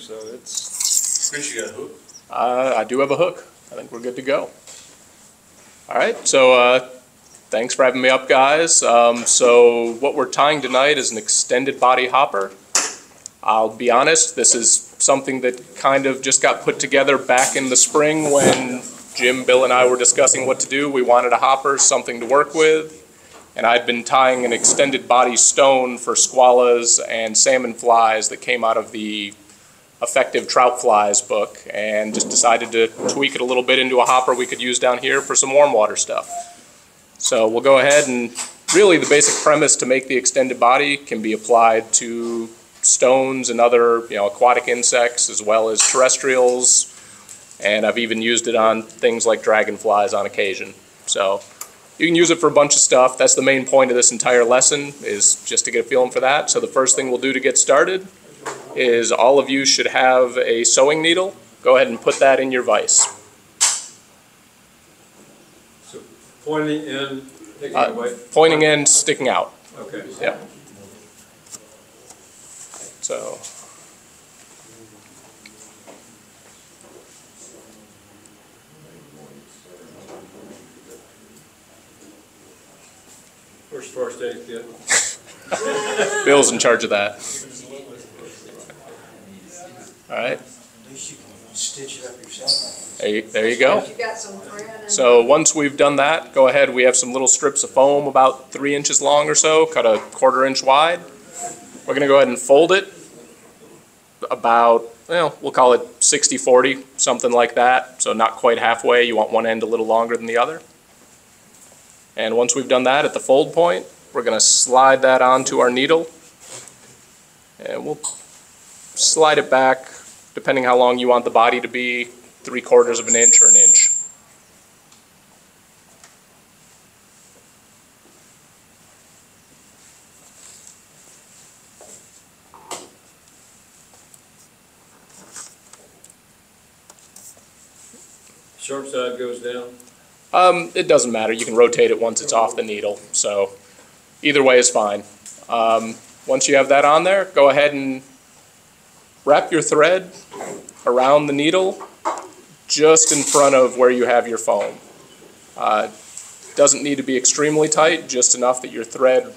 so it's... Chris, you got a hook? I do have a hook. I think we're good to go. All right, so thanks for having me up, guys. So what we're tying tonight is an extended body hopper. I'll be honest, this is something that kind of just got put together back in the spring when Jim, Bill, and I were discussing what to do. We wanted a hopper, something to work with, and I'd been tying an extended body stone for squallas and salmon flies that came out of the Effective Trout Flies book, and just decided to tweak it a little bit into a hopper we could use down here for some warm water stuff. So we'll go ahead, and really the basic premise to make the extended body can be applied to stones and other aquatic insects as well as terrestrials, and I've even used it on things like dragonflies on occasion. So you can use it for a bunch of stuff. That's the main point of this entire lesson, is just to get a feeling for that. So the first thing we'll do to get started is all of you should have a sewing needle. Go ahead and put that in your vise. So pointing in, taking away? Pointing in, sticking out. Okay. Yeah. So. Where's first aid kit? Bill's in charge of that. All right. At least you can stitch it up yourself. There you go. You got some thread. So once we've done that, go ahead. We have some little strips of foam about 3 inches long or so, cut a 1/4 inch wide. We're going to go ahead and fold it about, we'll call it 60-40, something like that. So not quite halfway. You want one end a little longer than the other. And once we've done that at the fold point, we're going to slide that onto our needle. And we'll slide it back, depending how long you want the body to be, 3/4 of an inch or an inch. Sharp side goes down? It doesn't matter. You can rotate it once it's off the needle. So either way is fine. Once you have that on there, go ahead and wrap your thread around the needle just in front of where you have your foam. Doesn't need to be extremely tight, just enough that your thread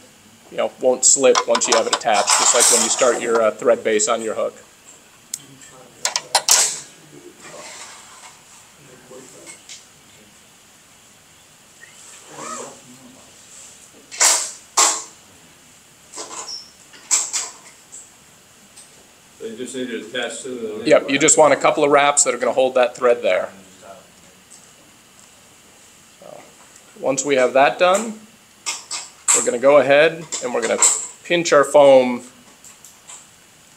won't slip once you have it attached, just like when you start your thread base on your hook. They just need to attach to the... Yep, you just want a couple of wraps that are going to hold that thread there. So, once we have that done, we're going to go ahead and we're going to pinch our foam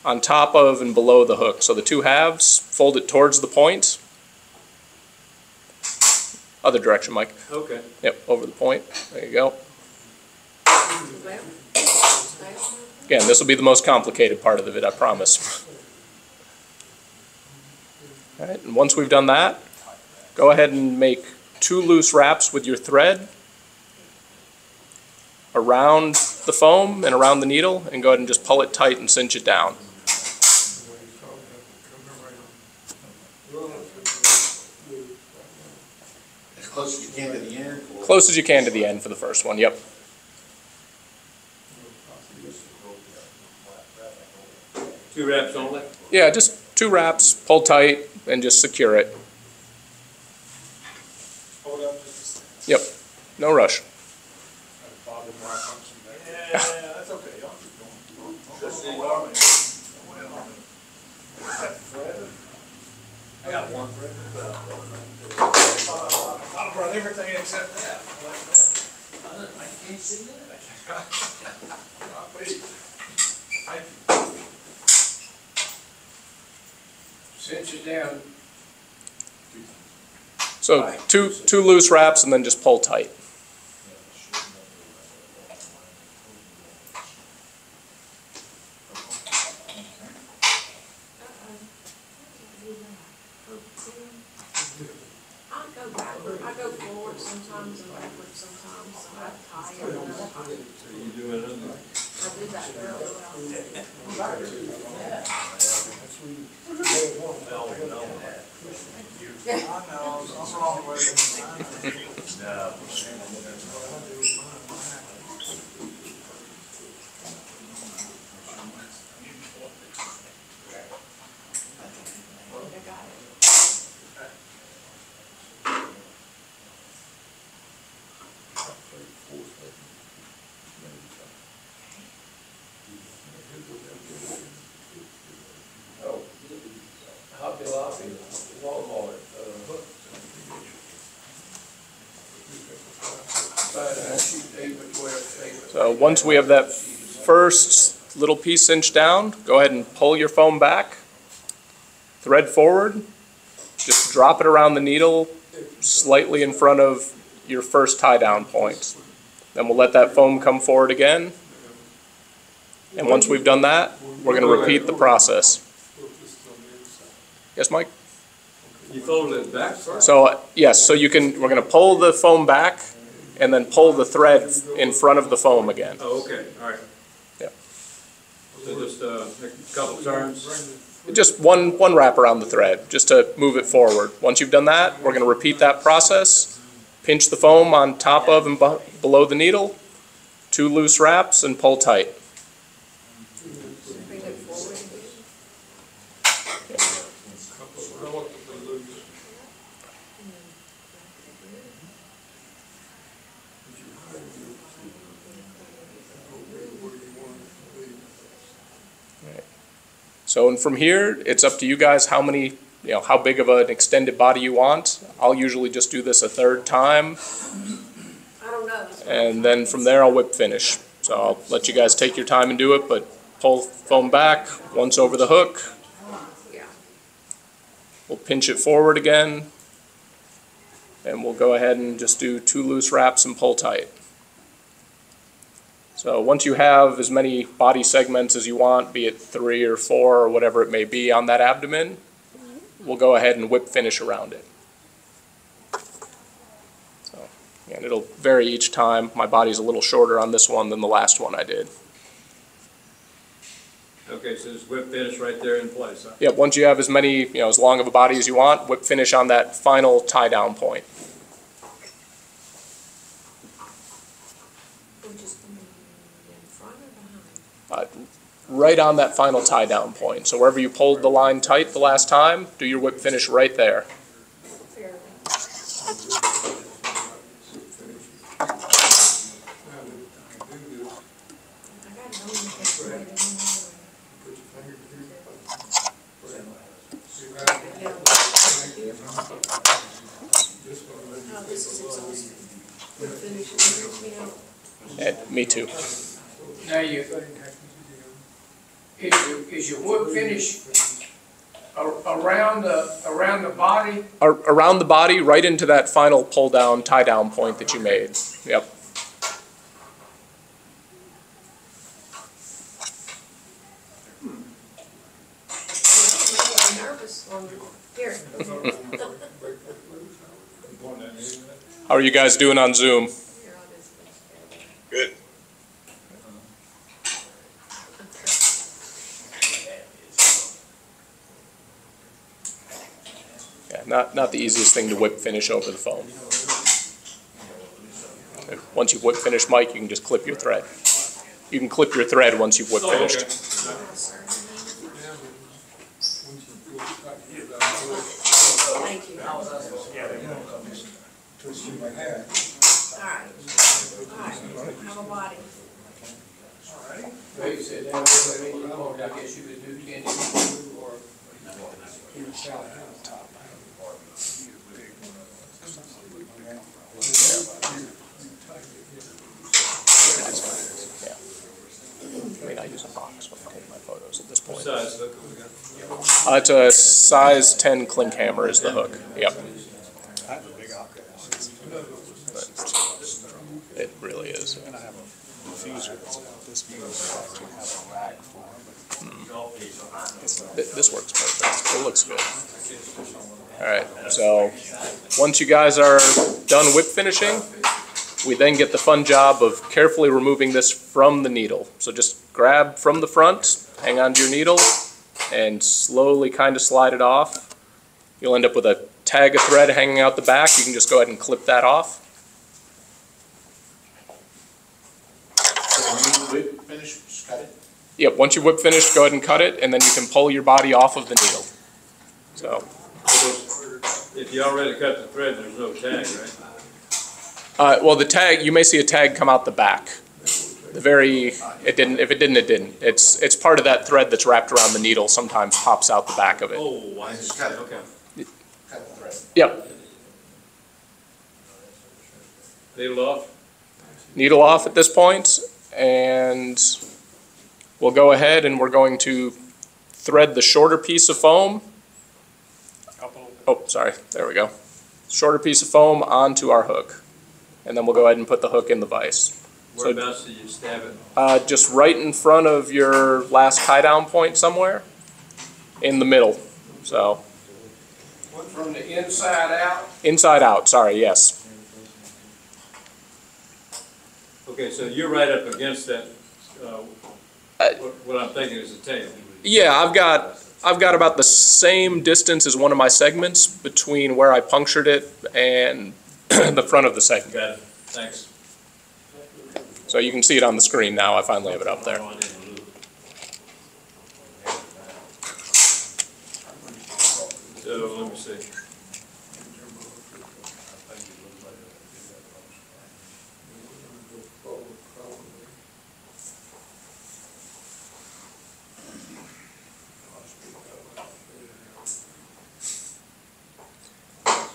on top of and below the hook. So the two halves, fold it towards the point. Other direction, Mike. Okay. Yep, over the point. There you go. Again, this will be the most complicated part of it, I promise. All right, and once we've done that, go ahead and make 2 loose wraps with your thread around the foam and around the needle, and go ahead and just pull it tight and cinch it down. As close as you can to the end? Close as you can to the end for the first one, yep. Two wraps only? Yeah, just 2 wraps, pull tight, and just secure it. Hold up just a second. Yep, no rush. Bob and malfunction there. Yeah, that's okay. Y'all keep going. This is alarming. I got one thread. I'll run everything except that. I can't see that. Thank you. Cinch it down. So two loose wraps and then just pull tight. I go forward sometimes and backward sometimes, so I tie it up. So you do it under? I do that fairly well. Hobby Lobby, Walmart, So once we have that first little piece cinched down, go ahead and pull your foam back, thread forward, just drop it around the needle slightly in front of your first tie down point. Then we'll let that foam come forward again. And once we've done that, we're going to repeat the process. Yes, Mike? you fold it back first? So, yes, so we're going to pull the foam back and then pull the thread in front of the foam again. Oh, okay, all right. Yeah. So just make a couple turns. Just one wrap around the thread, just to move it forward. Once you've done that, we're going to repeat that process. Pinch the foam on top of and below the needle, 2 loose wraps, and pull tight. Bring it forward again. So, and from here, it's up to you guys how many, how big of an extended body you want. I'll usually just do this a 3rd time, I don't know. and then from there I'll whip finish. So I'll let you guys take your time and do it, but pull foam back once over the hook. Yeah. We'll pinch it forward again, and we'll go ahead and just do 2 loose wraps and pull tight. So once you have as many body segments as you want, be it 3 or 4 or whatever it may be on that abdomen, we'll go ahead and whip finish around it. So, and it'll vary each time. My body's a little shorter on this one than the last one I did. Okay, so just whip finish right there in place, huh? Yeah, once you have as many, as long of a body as you want, whip finish on that final tie down point. Which is in front or behind? Right on that final tie down point. So wherever you pulled the line tight the last time, do your whip finish right there. Fairly. I got it on the right Oh, this is exhausting. The finish wears me out. Me too. Now is your wood finish around the body? Around the body, right into that final pull down, tie down point that you made. Yep. I'm nervous. Here. How are you guys doing on Zoom? Here, I'll just- Good. Yeah, not the easiest thing to whip finish over the foam. Once you've whip finished, Mike, you can just clip your thread. You can clip your thread once you've whip finished. Thank you. All right. Have a body. Well, you said that, I guess you could do 10 or. I mean, I use a box when I take my photos at this point. Size hook have we got? It's a size 10 Klinkhamer is the hook. Yep. But it really is. And I have a diffuser this big, so I can have a rack for it. This works perfect. It looks good. All right, so once you guys are done whip finishing, we then get the fun job of carefully removing this from the needle. So just grab from the front, hang on to your needle, and slowly kind of slide it off. You'll end up with a tag of thread hanging out the back. You can just go ahead and clip that off. So when you whip finish, just cut it. Yep, once you whip finish, go ahead and cut it, and then you can pull your body off of the needle. So, If you already cut the thread, there's no tag, right? well, the tag, you may see a tag come out the back. The very, it didn't, if it didn't, it didn't. It's part of that thread that's wrapped around the needle sometimes pops out the back of it. Oh, I Just see, cut it. okay. Cut the thread. Yep, Needle off? needle off at this point, and we'll go ahead and we're going to thread the shorter piece of foam. Oh, sorry, there we go. Shorter piece of foam onto our hook, and then we'll go ahead and put the hook in the vise. Whereabouts do you stab it? Just right in front of your last tie down point somewhere, in the middle. So, From the inside out? inside out, sorry, yes. Okay, so you're right up against that, what I'm thinking is the tail. Yeah, I've got about the same distance as one of my segments between where I punctured it and the front of the segment. Got it, thanks. So you can see it on the screen now. I finally have it up there. So, let me see.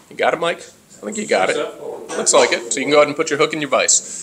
You got it, Mike? I think you got it. Looks like it. So you can go ahead and put your hook in your vise.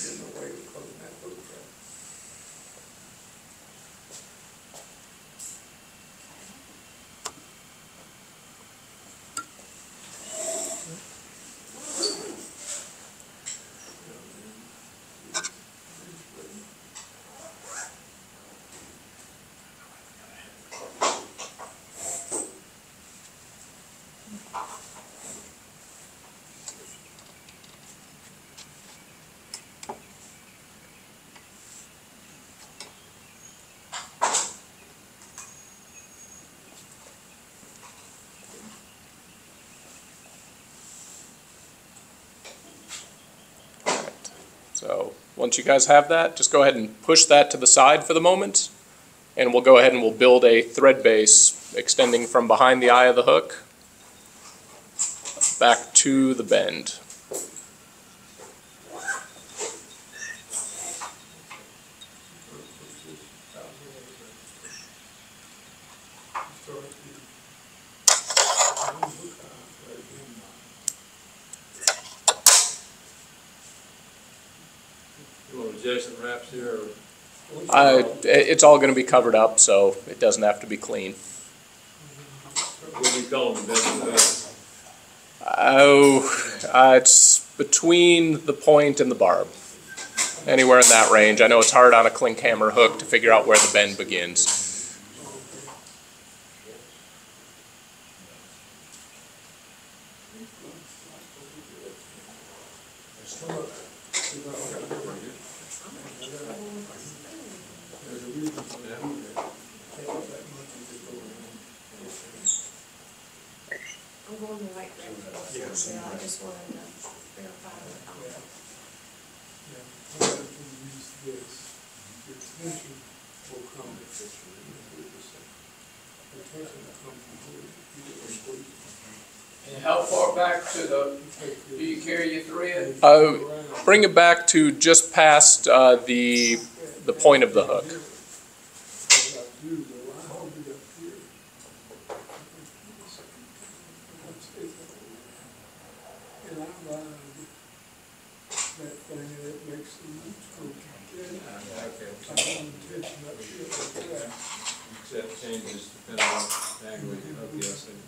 So once you guys have that, just go ahead and push that to the side for the moment, and we'll go ahead and we'll build a thread base extending from behind the eye of the hook back to the bend. You want adjacent wraps here, or? It's all going to be covered up, so it doesn't have to be clean. What do you call them, bend? Oh, it's between the point and the barb. Anywhere in that range. I know it's hard on a Klinkhamer hook to figure out where the bend begins. I'm going to wait for it. Yeah, I just wanted to verify that. And how far back to the, do you carry your thread? Bring it back to just past the point of the hook. That changes depending on the angle you hook, yes, and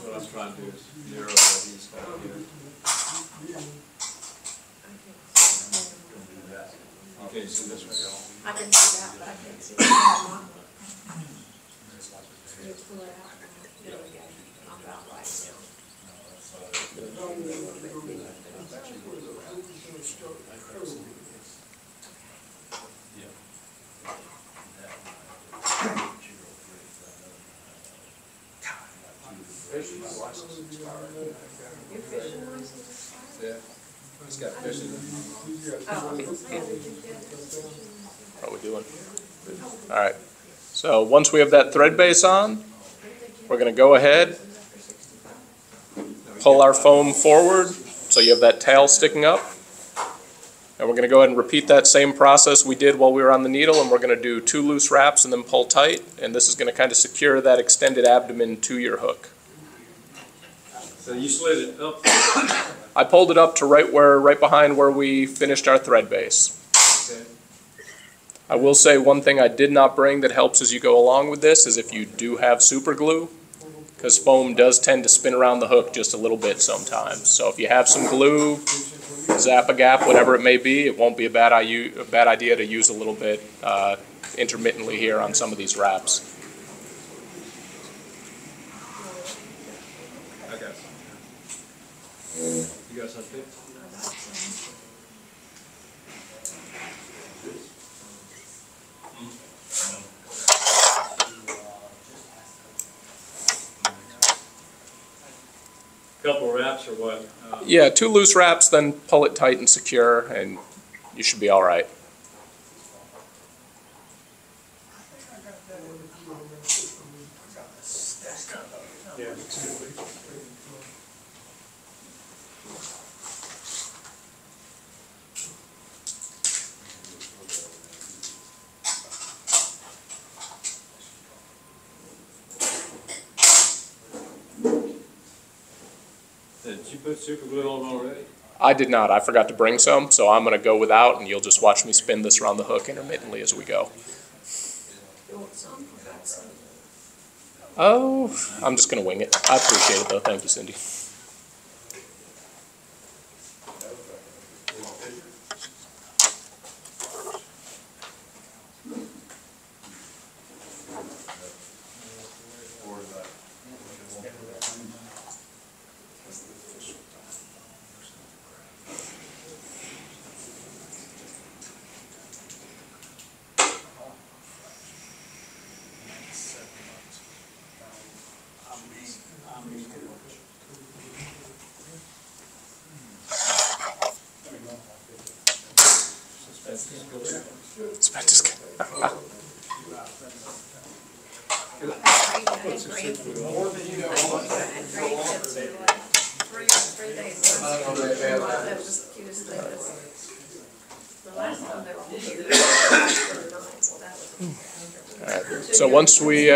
what I'm trying to do is narrow what he's got here. You can't see this one. I can see that, but I can't see that. Just pull it out. There we go. I'm about right now. fishing license expired. Your fishing license? Yeah. It's got fishing. Oh, I was gonna say, did you get How are we doing? All right. So once we have that thread base on, we're going to go ahead, pull our foam forward so you have that tail sticking up. And we're going to go ahead and repeat that same process we did while we were on the needle, and we're going to do 2 loose wraps and then pull tight. And this is going to kind of secure that extended abdomen to your hook. So you slid it up. I pulled it up to right behind where we finished our thread base. Okay. I will say one thing I did not bring that helps as you go along with this is if you do have super glue, because foam does tend to spin around the hook just a little bit sometimes. So if you have some glue, Zap-A-Gap, whatever it may be, it won't be a bad idea to use a little bit intermittently here on some of these wraps. I got some. You got something? Couple wraps or what? Yeah, 2 loose wraps, then pull it tight and secure, and you should be all right. Did you put super glue on already? I did not. I forgot to bring some, so I'm going to go without, and you'll just watch me spin this around the hook intermittently as we go. You want some? I got some. Oh, I'm just going to wing it. I appreciate it, though. Thank you, Cindy. So once we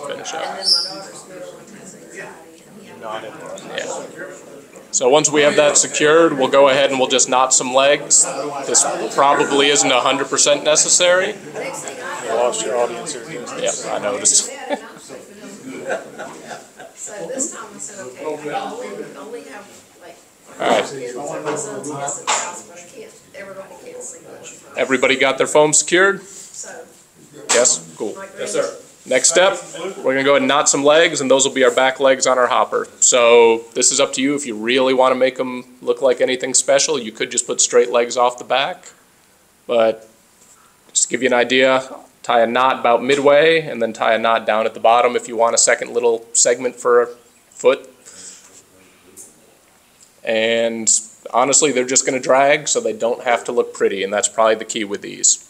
finish up. Yeah. So once we have that secured, we'll go ahead and we'll just knot some legs. This probably isn't 100% necessary. You lost your audience here. Yeah, I noticed. So this time I said, okay, I only have like All right. kids at my son's house, but I can't, everybody can't see much. Everybody got their foam secured? So. Yes? Cool. Yes, sir. Next step, we're going to go ahead and knot some legs, and those will be our back legs on our hopper. So this is up to you. If you really want to make them look like anything special, you could just put straight legs off the back. But just to give you an idea, tie a knot about midway, and then tie a knot down at the bottom if you want a second little segment for a foot. And honestly, they're just going to drag, so they don't have to look pretty, and that's probably the key with these.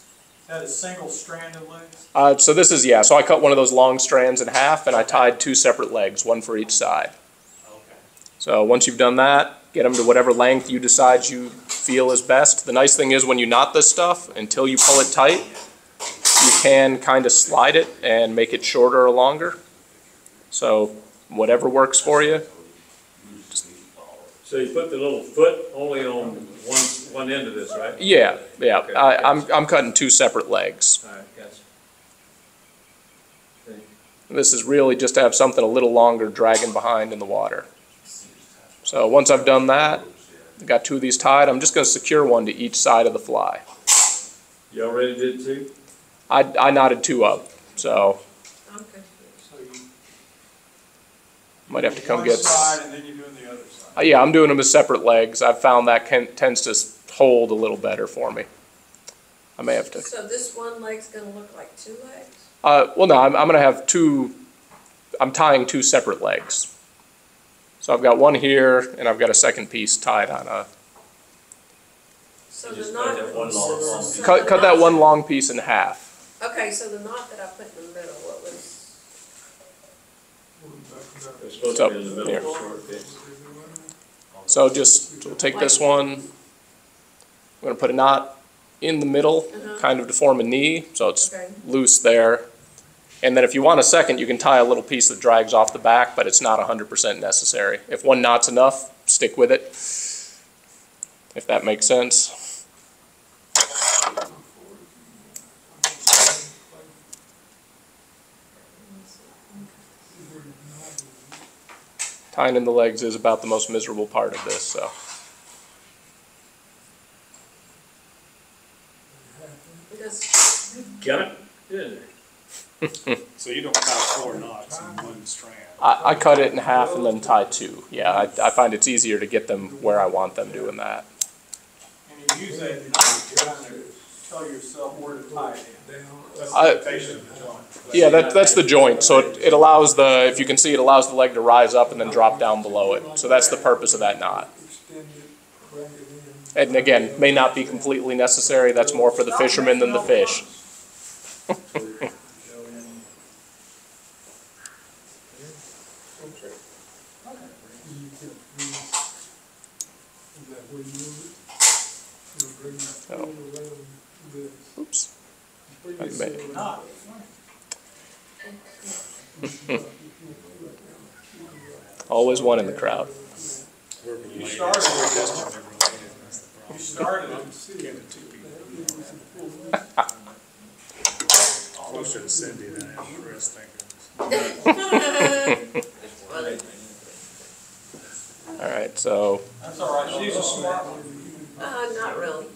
That is single strand of legs? So this is, yeah, so I cut one of those long strands in half, and I tied 2 separate legs, one for each side. Okay. So once you've done that, get them to whatever length you decide you feel is best. The nice thing is when you knot this stuff, until you pull it tight, you can kind of slide it and make it shorter or longer. So whatever works for you. So you put the little foot only on one end of this, right? Yeah, yeah. Okay. I'm cutting 2 separate legs. All right, gotcha. Okay. This is really just to have something a little longer dragging behind in the water. So once I've done that, I've got 2 of these tied, I'm just going to secure one to each side of the fly. You already did 2? I knotted 2 up, so I'm good. So you might have to come one get... side and then you're doing the other side. Yeah, I'm doing them as separate legs. I've found that tends to hold a little better for me. I may have to... So this one leg's gonna look like 2 legs? Well, no, I'm going to have 2 I'm tying two separate legs. So I've got one here, and I've got a second piece tied on a... So the knot. So Cut the that knot- one long piece in half. Okay, so the knot that I put in the middle, what was, It's supposed So, to be in the middle here. of the short piece. So just, we'll take this one. I'm gonna put a knot in the middle, kind of to form a knee, so it's okay, loose there. And then if you want a second, you can tie a little piece that drags off the back, but it's not 100% necessary. If one knot's enough, stick with it, if that makes sense. Tying in the legs is about the most miserable part of this, so. because, Got it? Yeah. So you don't tie 4 knots in one strand? I cut it in half and then tie two. Yeah, I find it's easier to get them where I want them doing that. And you use that knot to kind of tell yourself where to tie it in. That's I- the location of the joint. Yeah, that's the joint, so it allows the, if you can see, it allows the leg to rise up and then drop down below it. So that's the purpose of that knot. And again, may not be completely necessary, that's more for the fishermen than the fish. Oh. Oops. I made it. Always one in the crowd. You started Closer to Cindy than I am Chris, thank goodness. All right, so That's all right, she's a smart one. not really.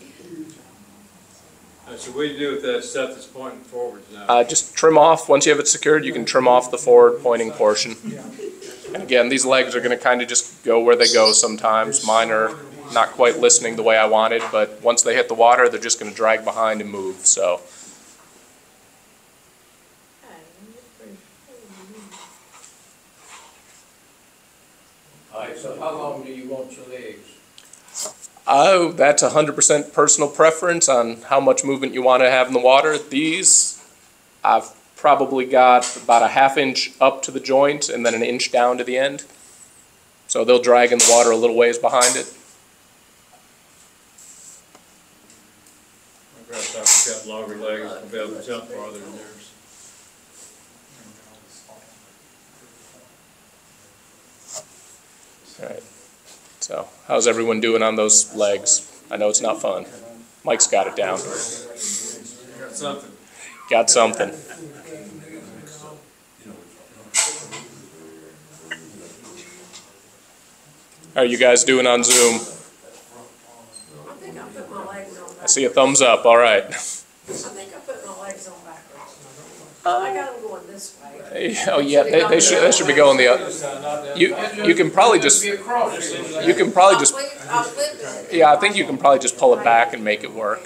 So what do you do with that stuff that's pointing forwards now? just trim off, once you have it secured, you can trim off the forward pointing portion. And again, these legs are gonna kind of just go where they go sometimes. Mine are not quite listening the way I wanted, but once they hit the water, they're just gonna drag behind and move, so. All right, so how long do you want your legs? Oh, that's 100% personal preference on how much movement you want to have in the water. These, I've probably got about a ½ inch up to the joint and then an inch down to the end. So they'll drag in the water a little ways behind it. My grasshopper's got longer legs, will be able to jump farther than yours. All right. So how's everyone doing on those legs? I know it's not fun. Mike's got it down. Got something. Got something. How are you guys doing on Zoom? I think I put my legs on I backwards. see a thumbs up. All right. I think I put my legs on backwards. I got them going this way. Oh yeah, they should be going the other. You can probably just It'd be across. you can probably just I'll flip it. yeah, I think you can probably just pull it back and make it work.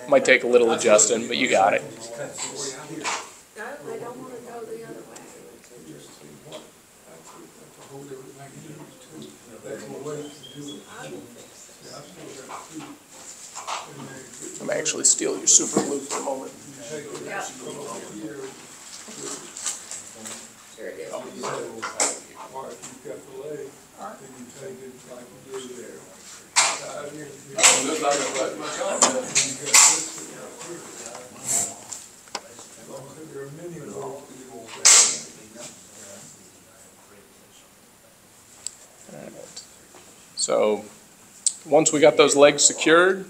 Might take a little adjusting, but you got it. No, they don't want to go the other way. I'm actually steal your super glue for a moment. Yeah. Sure it is. Looks like it's like much on there. So once we got those legs secured,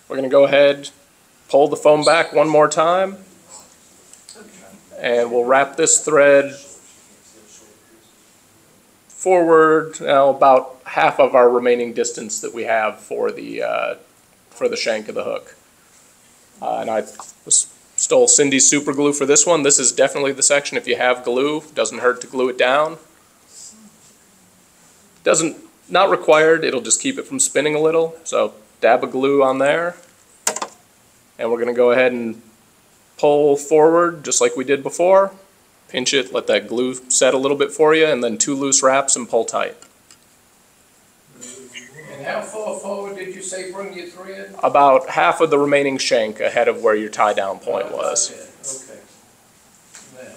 we're going to go ahead, pull the foam back one more time, and we'll wrap this thread forward now about half of our remaining distance that we have for the shank of the hook. And I stole Cindy's super glue for this one. This is definitely the section, if you have glue, doesn't hurt to glue it down. Not required, it'll just keep it from spinning a little. So dab of glue on there. And we're gonna go ahead and pull forward just like we did before. pinch it, let that glue set a little bit for you, and then 2 loose wraps and pull tight. And how far forward did you say bring your thread? About half of the remaining shank ahead of where your tie down point was. Okay. Now,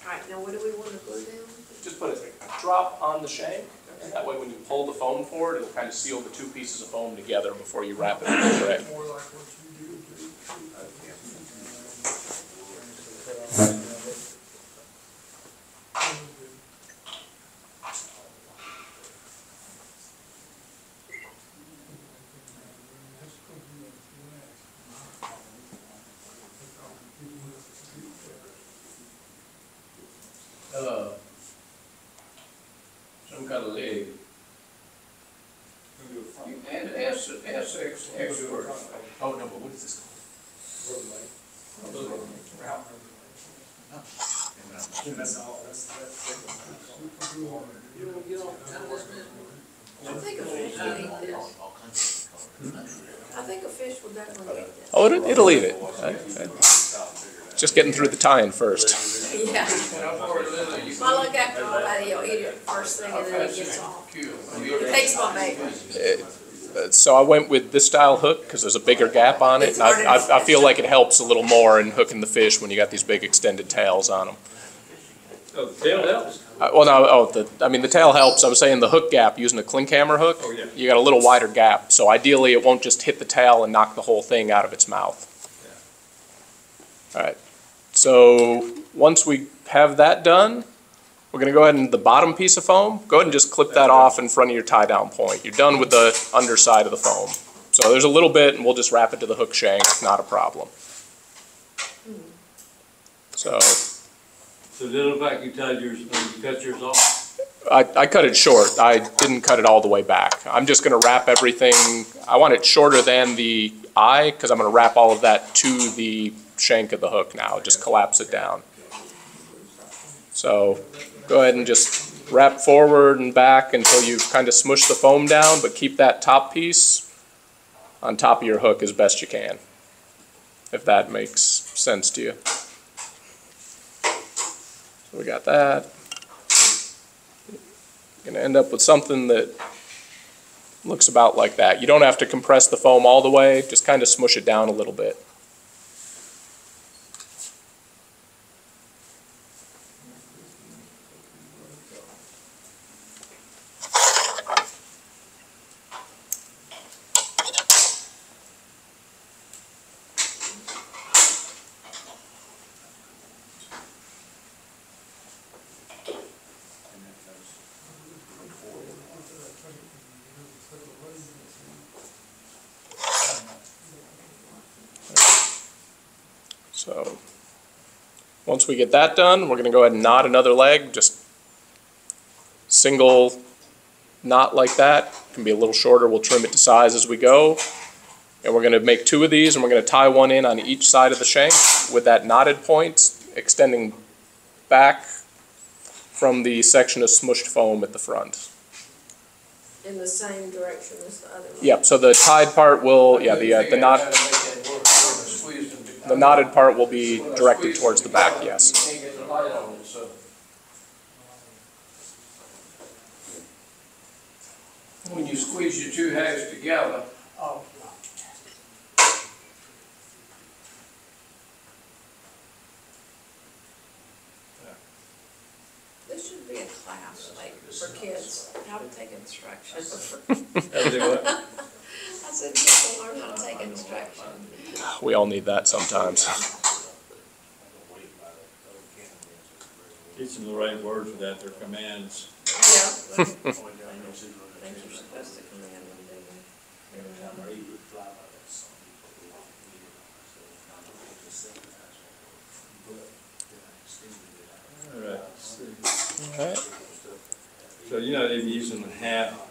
Alright, now what do we want to glue down? Just put a drop on the shank, and that way when you pull the foam forward, it'll kind of seal the 2 pieces of foam together before you wrap it in the thread. some kind of leg. You ask expert. Oh, no, but what is this I think a fish would eat this. I think a fish would definitely eat this. Oh, it'll eat it. Just getting through the tie-in first. Yeah. Well, look, after all that, he'll eat it first thing and then he gets off. It takes my baby. So I went with this style hook because there's a bigger gap on it. And I feel like it helps a little more in hooking the fish when you got these big extended tails on them. Oh, the tail helps? Well, no, I mean, the tail helps. I was saying the hook gap, using a Klinkhamer hook, Oh, yeah. you got a little wider gap. So ideally, it won't just hit the tail and knock the whole thing out of its mouth. All right. So once we have that done, we're going to go ahead and the bottom piece of foam, go ahead and just clip that off in front of your tie-down point. You're done with the underside of the foam. So there's a little bit, and we'll just wrap it to the hook shank, not a problem. So did it look like you tied yours, you cut yours off? I cut it short. I didn't cut it all the way back. I'm just going to wrap everything. I want it shorter than the eye because I'm going to wrap all of that to the shank of the hook now. Just collapse it down. So go ahead and just wrap forward and back until you've kind of smushed the foam down, but keep that top piece on top of your hook as best you can, if that makes sense to you. So we got that. You're going to end up with something that looks about like that. You don't have to compress the foam all the way, just kind of smush it down a little bit. So once we get that done, we're going to go ahead and knot another leg, just single knot like that. It can be a little shorter. We'll trim it to size as we go. And we're going to make 2 of these, and we're going to tie one in on each side of the shank with that knotted point extending back from the section of smushed foam at the front. In the same direction as the other one. Yep, so the tied part will, yeah, the knotted part will be directed towards the back, yes. You can't get the light on it, so. When you squeeze your 2 halves together, This should be a class, like, for kids, how to take instructions. How to do what? I said, people learn how to take instruction. We all need that sometimes. Teach them the right words for that, they're commands. Yeah. I think you're supposed to command them, do you? All right. All right. So you're not even using the half.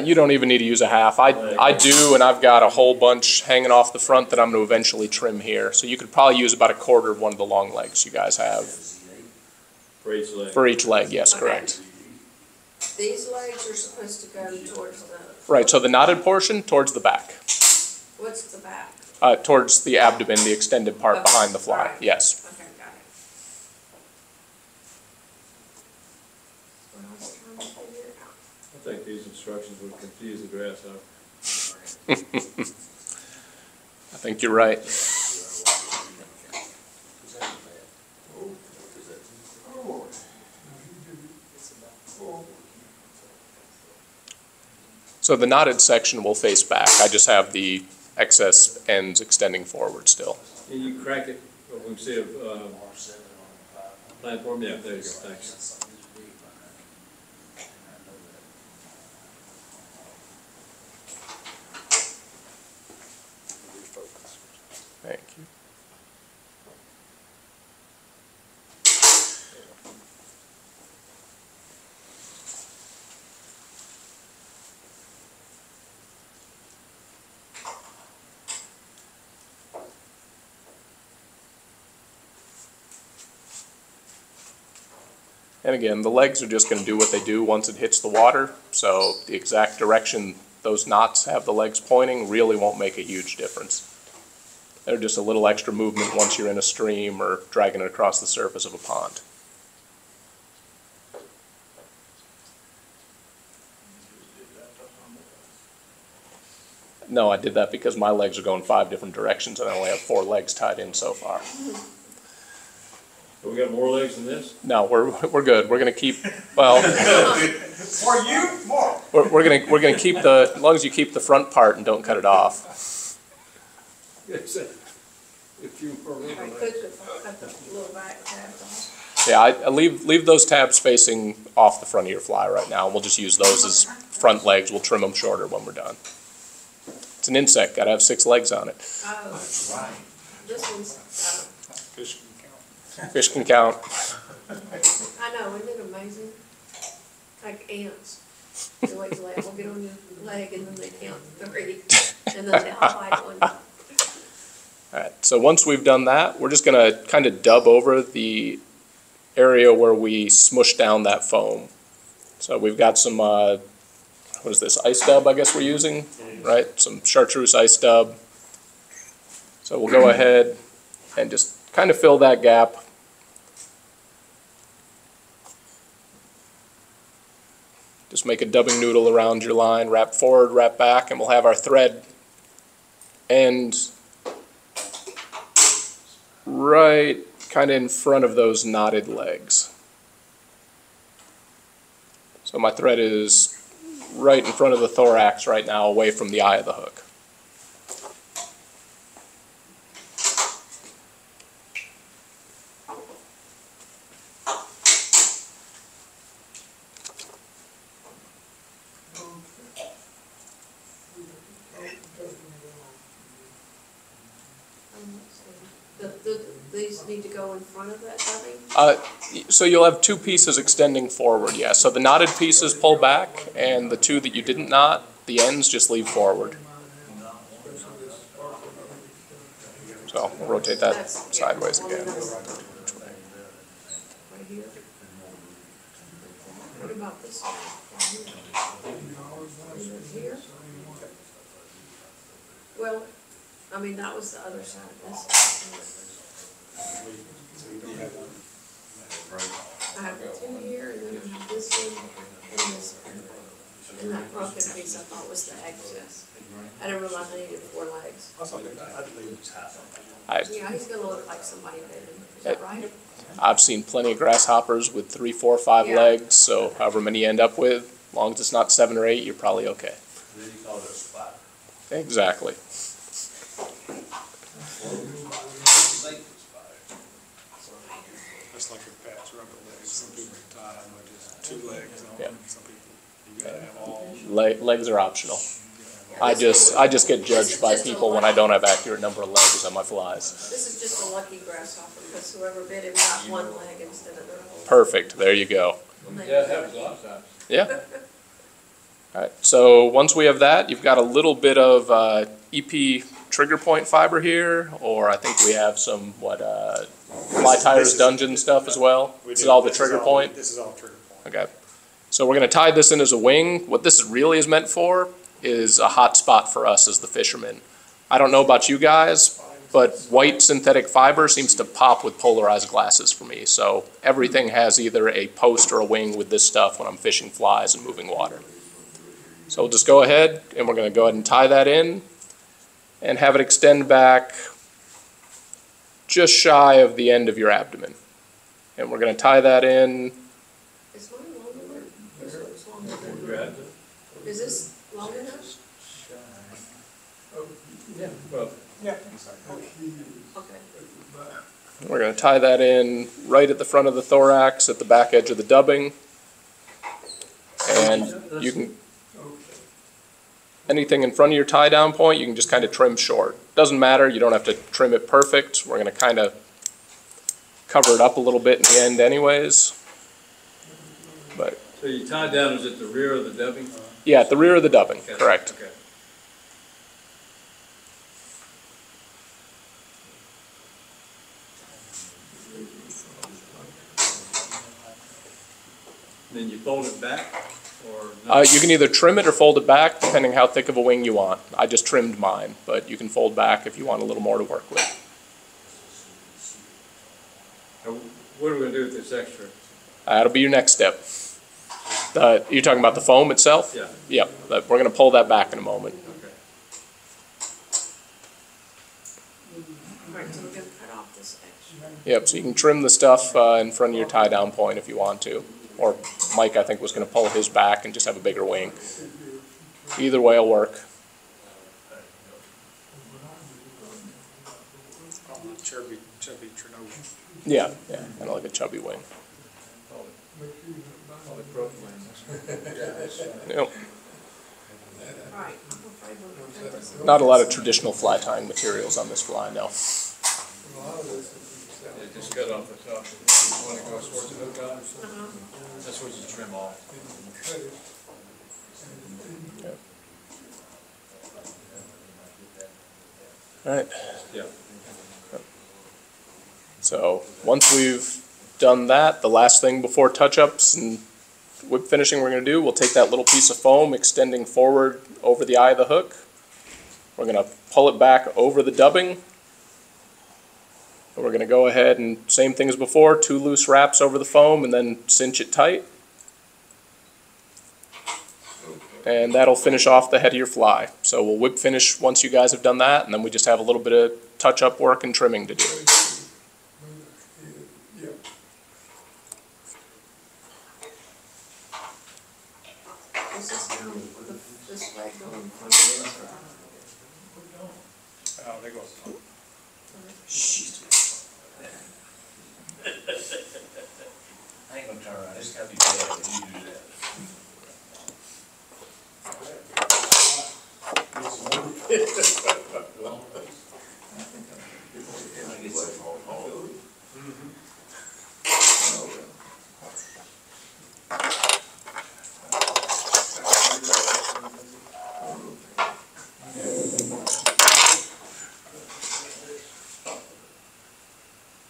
You don't even need to use a half. I do, and I've got a whole bunch hanging off the front that I'm going to eventually trim here. So you could probably use about 1/4 of one of the long legs you guys have. For each leg? For each leg, yes, Okay. correct. These legs are supposed to go towards the, Right, so the knotted portion towards the back. what's the back? Towards the abdomen, the extended part Okay, behind the fly, alright. yes. Okay, got it. What I was trying to figure out. I think these instructions would confuse the grasshopper. I think you're right. So the knotted section will face back. I just have the excess ends extending forward still. Can you crack it, or we can see a, platform? Yeah, there you go, thanks. Thank you. And again, the legs are just going to do what they do once it hits the water, so the exact direction those knots have the legs pointing really won't make a huge difference. They're just a little extra movement once you're in a stream or dragging it across the surface of a pond. No, I did that because my legs are going 5 different directions and I only have 4 legs tied in so far. So we got more legs than this? No, we're good. We're gonna keep, well, For you, more. we're gonna keep the, as long as you keep the front part and don't cut it off. Yes, if you were I could cut the little back tabs off. Yeah, I leave those tabs facing off the front of your fly right now. We'll just use those as front legs. We'll trim them shorter when we're done. It's an insect, gotta have 6 legs on it. Oh, this one's, Fish can count. Fish can count. I know, isn't it amazing? Like ants. They wait till they all get on your leg and then they count 3 and then they all fight one. All right, so once we've done that, we're just gonna kind of dub over the area where we smushed down that foam. So we've got some, what is this, ice dub I guess we're using, right? Some chartreuse ice dub. So we'll go ahead and just kind of fill that gap. Just make a dubbing noodle around your line, wrap forward, wrap back, and we'll have our thread end right kind of in front of those knotted legs. So my thread is right in front of the thorax right now, away from the eye of the hook. These need to go in front of that dubbing? So you'll have 2 pieces extending forward, yeah. So the knotted pieces pull back, and the 2 that you didn't knot, the ends just leave forward. So we'll rotate that sideways again. Right here. What about this one? Is it here? Well, I mean, that was the other side of this. I have 2 here, and then I have this one, and this one. And that broken piece I thought was the excess. I didn't realize I needed 4 legs. Yeah, he's gonna look like somebody bit him. Is that right? I've seen plenty of grasshoppers with 3, 4, 5 Yeah. legs, so however many you end up with, as long as it's not 7 or 8, you're probably okay. Then you call it a spot. Exactly. That's like a patch rubber legs. Some people tie them with just 2 legs on Yeah. them. Some people, you gotta have all. Legs are optional. I just get judged by people when I don't have accurate number of legs on my flies. This is just a lucky grasshopper, because whoever bit him got 1 leg instead of their whole. Perfect, there you go. Yeah, it happens a lot of times. Yeah. All right, so once we have that, you've got a little bit of EP trigger point fiber here, or I think we have some, Fly Tires Dungeon stuff as well. This is all the trigger point? This is all trigger point. Okay. So we're gonna tie this in as a wing. What this really is meant for is a hot spot for us as the fishermen. I don't know about you guys, but white synthetic fiber seems to pop with polarized glasses for me. So everything has either a post or a wing with this stuff when I'm fishing flies and moving water. So we'll just go ahead and we're going to go ahead and tie that in and have it extend back just shy of the end of your abdomen. And we're going to tie that in. Is mine long enough? This looks longer than. Is this long enough? Yeah, well, Okay. We're going to tie that in right at the front of the thorax at the back edge of the dubbing. And you can, anything in front of your tie down point, you can just kind of trim short. Doesn't matter, you don't have to trim it perfect. We're going to kind of cover it up a little bit in the end anyways. But so you tie down, is it the rear of the dubbing? yeah, at the rear of the dubbing, Okay. correct. Okay. Then you fold it back, or not? You can either trim it or fold it back, depending how thick of a wing you want. I just trimmed mine, but you can fold back if you want a little more to work with. What are we gonna do with this extra? That'll be your next step. You're talking about the foam itself? Yeah. Yep, we're going to pull that back in a moment. Okay. All right, so we're gonna cut off this extra. Yep, so you can trim the stuff in front of your tie down point if you want to. Or Mike, I think, was going to pull his back and just have a bigger wing. Either way will work. Chubby Chernobyl. Yeah, kind of like a chubby wing. Probably propylene. Yep. All right, I'm afraid we're gonna take this. Not a lot of traditional fly tying materials on this fly, no. Yeah, just cut off the top. You wanna go towards the hook on? Uh-huh. That's what you trim off. All right. Yeah. So once we've done that, the last thing before touch-ups and whip finishing we're going to do, we'll take that little piece of foam extending forward over the eye of the hook. We're going to pull it back over the dubbing. And we're going to go ahead and, same thing as before, 2 loose wraps over the foam and then cinch it tight. And that'll finish off the head of your fly. So we'll whip finish once you guys have done that, and then we just have a little bit of touch-up work and trimming to do. Is this going, this flag going in front of this or? Oh, they go. I ain't gonna turn around, it's gotta be bad when you do that.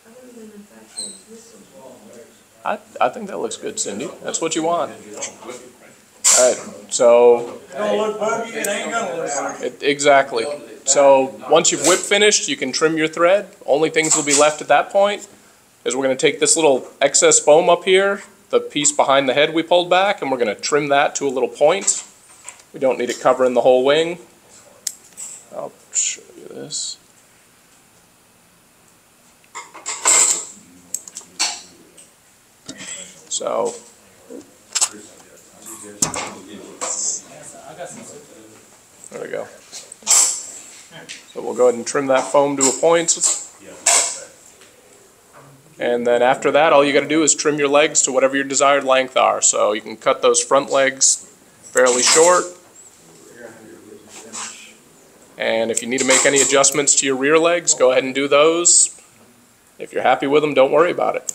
Other than the fact that it's missing. I think that looks good, Cindy. That's what you want. All right, so Don't look buggy, it ain't gonna look buggy. exactly. So once you've whip finished, you can trim your thread. Only things will be left at that point is we're going to take this little excess foam up here, the piece behind the head we pulled back, and we're going to trim that to a little point. We don't need it covering the whole wing. I'll show you this. So there we go. So we'll go ahead and trim that foam to a point. And then after that, all you got to do is trim your legs to whatever your desired length are. So you can cut those front legs fairly short. And if you need to make any adjustments to your rear legs, go ahead and do those. If you're happy with them, don't worry about it.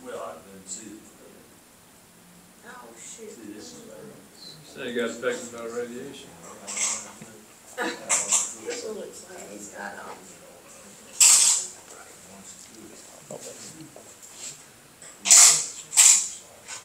Well, I didn't see it. Oh, shoot. See, this is better. So you got affected by radiation. This one looks like he's got,